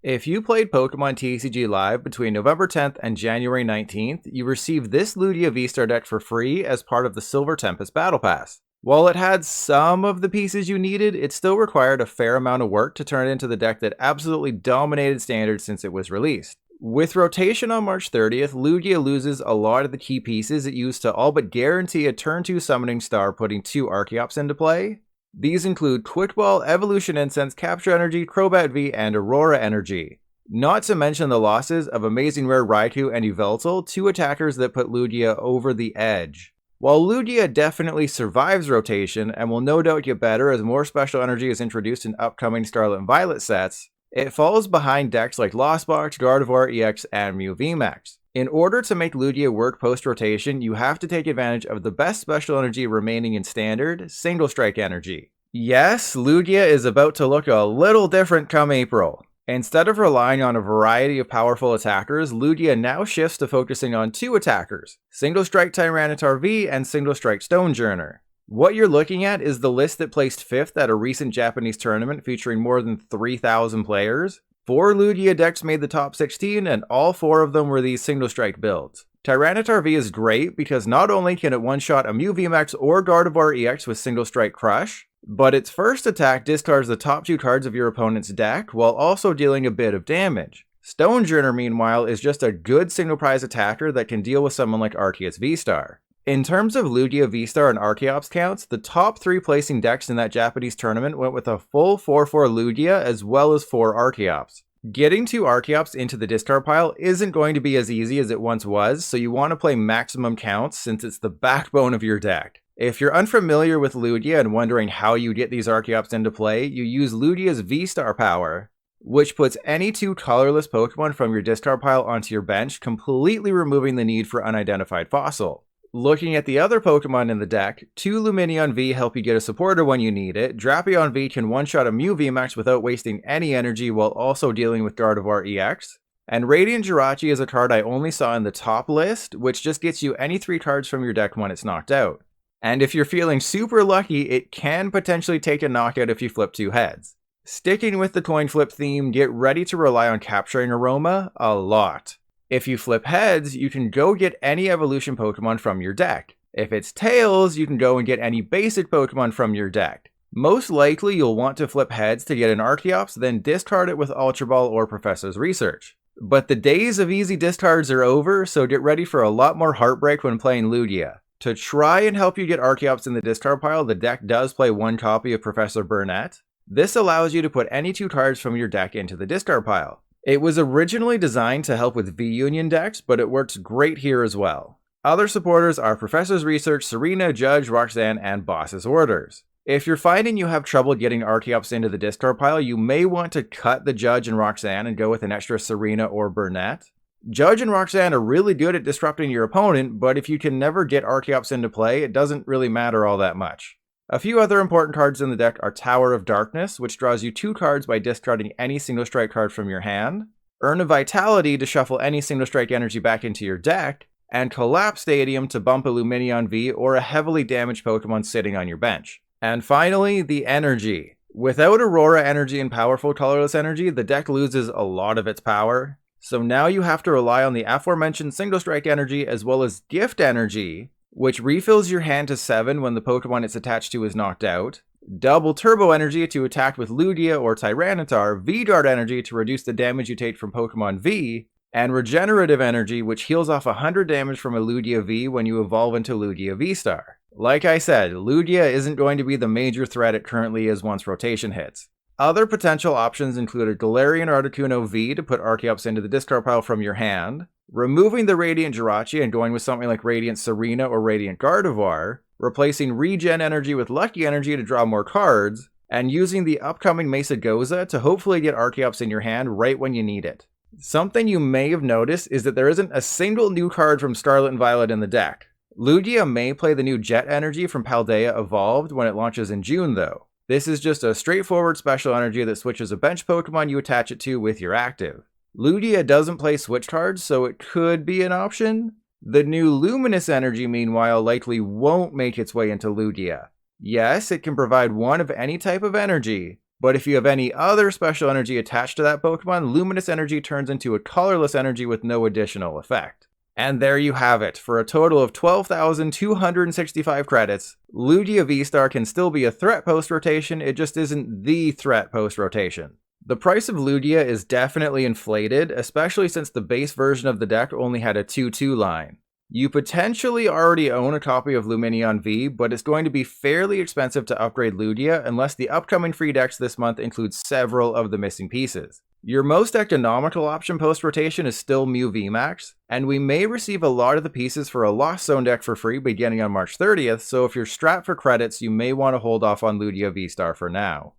If you played Pokemon TCG Live between November 10th and January 19th, you received this Lugia V-STAR deck for free as part of the Silver Tempest Battle Pass. While it had some of the pieces you needed, it still required a fair amount of work to turn it into the deck that absolutely dominated Standard since it was released. With rotation on March 30th, Lugia loses a lot of the key pieces it used to all but guarantee a turn 2 summoning star, putting 2 Archeops into play. These include Quick Ball, Evolution Incense, Capture Energy, Crobat V, and Aurora Energy. Not to mention the losses of Amazing Rare Raikou and Yveltal, 2 attackers that put Lugia over the edge. While Lugia definitely survives rotation and will no doubt get better as more special energy is introduced in upcoming Scarlet and Violet sets, it falls behind decks like Lost Box, Gardevoir EX, and Mew VMAX. In order to make Lugia work post-rotation, you have to take advantage of the best special energy remaining in Standard, Single Strike Energy. Yes, Lugia is about to look a little different come April. Instead of relying on a variety of powerful attackers, Lugia now shifts to focusing on 2 attackers, Single Strike Tyranitar V and Single Strike Stonjourner. What you're looking at is the list that placed 5th at a recent Japanese tournament featuring more than 3,000 players. 4 Lugia decks made the top 16, and all 4 of them were these single strike builds. Tyranitar V is great because not only can it one-shot a Mew VMAX or Gardevoir EX with Single Strike Crush, but its first attack discards the top 2 cards of your opponent's deck while also dealing a bit of damage. Stonjourner, meanwhile, is just a good single prize attacker that can deal with someone like Archeops V-STAR. In terms of Lugia V-STAR and Archeops counts, the top 3 placing decks in that Japanese tournament went with a full 4/4 Lugia as well as 4 Archeops. Getting 2 Archeops into the discard pile isn't going to be as easy as it once was, so you want to play maximum counts since it's the backbone of your deck. If you're unfamiliar with Lugia and wondering how you get these Archeops into play, you use Lugia's V-STAR power, which puts any 2 colorless Pokemon from your discard pile onto your bench, completely removing the need for unidentified fossil. Looking at the other Pokemon in the deck, 2 Lumineon V help you get a supporter when you need it, Drapion V can one-shot a Mew VMAX without wasting any energy while also dealing with Gardevoir EX, and Radiant Jirachi is a card I only saw in the top list, which just gets you any 3 cards from your deck when it's knocked out. And if you're feeling super lucky, it can potentially take a knockout if you flip 2 heads. Sticking with the coin flip theme, get ready to rely on Capturing Aroma a lot. If you flip heads, you can go get any evolution Pokemon from your deck. If it's tails, you can go and get any basic Pokemon from your deck. Most likely you'll want to flip heads to get an Archeops, then discard it with Ultra Ball or Professor's Research. But the days of easy discards are over, so get ready for a lot more heartbreak when playing Lugia. To try and help you get Archeops in the discard pile, the deck does play 1 copy of Professor Burnet. This allows you to put any 2 cards from your deck into the discard pile. It was originally designed to help with V-Union decks, but it works great here as well. Other supporters are Professor's Research, Serena, Judge, Roxanne, and Boss's Orders. If you're finding you have trouble getting Archeops into the discard pile, you may want to cut the Judge and Roxanne and go with an extra Serena or Burnet. Judge and Roxanne are really good at disrupting your opponent, but if you can never get Archeops into play, it doesn't really matter all that much. A few other important cards in the deck are Tower of Darkness, which draws you 2 cards by discarding any single strike card from your hand, Urn of Vitality to shuffle any single strike energy back into your deck, and Collapsed Stadium to bump a Lumineon V or a heavily damaged Pokemon sitting on your bench. And finally, the energy. Without Aurora Energy and powerful colorless energy, the deck loses a lot of its power. So now you have to rely on the aforementioned single strike energy as well as Gift Energy, which refills your hand to 7 when the Pokemon it's attached to is knocked out, double Turbo Energy to attack with Lugia or Tyranitar, V-Dart Energy to reduce the damage you take from Pokemon V, and Regenerative Energy, which heals off 100 damage from a Lugia V when you evolve into Lugia V-STAR. Like I said, Lugia isn't going to be the major threat it currently is once rotation hits. Other potential options include a Galarian Articuno V to put Archeops into the discard pile from your hand, removing the Radiant Jirachi and going with something like Radiant Serena or Radiant Gardevoir, replacing Regen Energy with Lucky Energy to draw more cards, and using the upcoming Mesa Goza to hopefully get Archeops in your hand right when you need it. Something you may have noticed is that there isn't a single new card from Scarlet and Violet in the deck. Lugia may play the new Jet Energy from Paldea Evolved when it launches in June though. This is just a straightforward special energy that switches a bench Pokemon you attach it to with your active. Lugia doesn't play switch cards, so it could be an option. The new Luminous Energy, meanwhile, likely won't make its way into Lugia. Yes, it can provide 1 of any type of energy, But if you have any other special energy attached to that Pokemon, Luminous Energy turns into a colorless energy with no additional effect. And there you have it. For a total of 12,265 credits, Lugia V-STAR can still be a threat post-rotation, it just isn't the threat post-rotation. The price of Lugia is definitely inflated, especially since the base version of the deck only had a 2-2 line. You potentially already own a copy of Lumineon V, but it's going to be fairly expensive to upgrade Lugia unless the upcoming free decks this month include several of the missing pieces. Your most economical option post-rotation is still Mew VMAX, and we may receive a lot of the pieces for a Lost Zone deck for free beginning on March 30th, so if you're strapped for credits, you may want to hold off on Lugia V-STAR for now.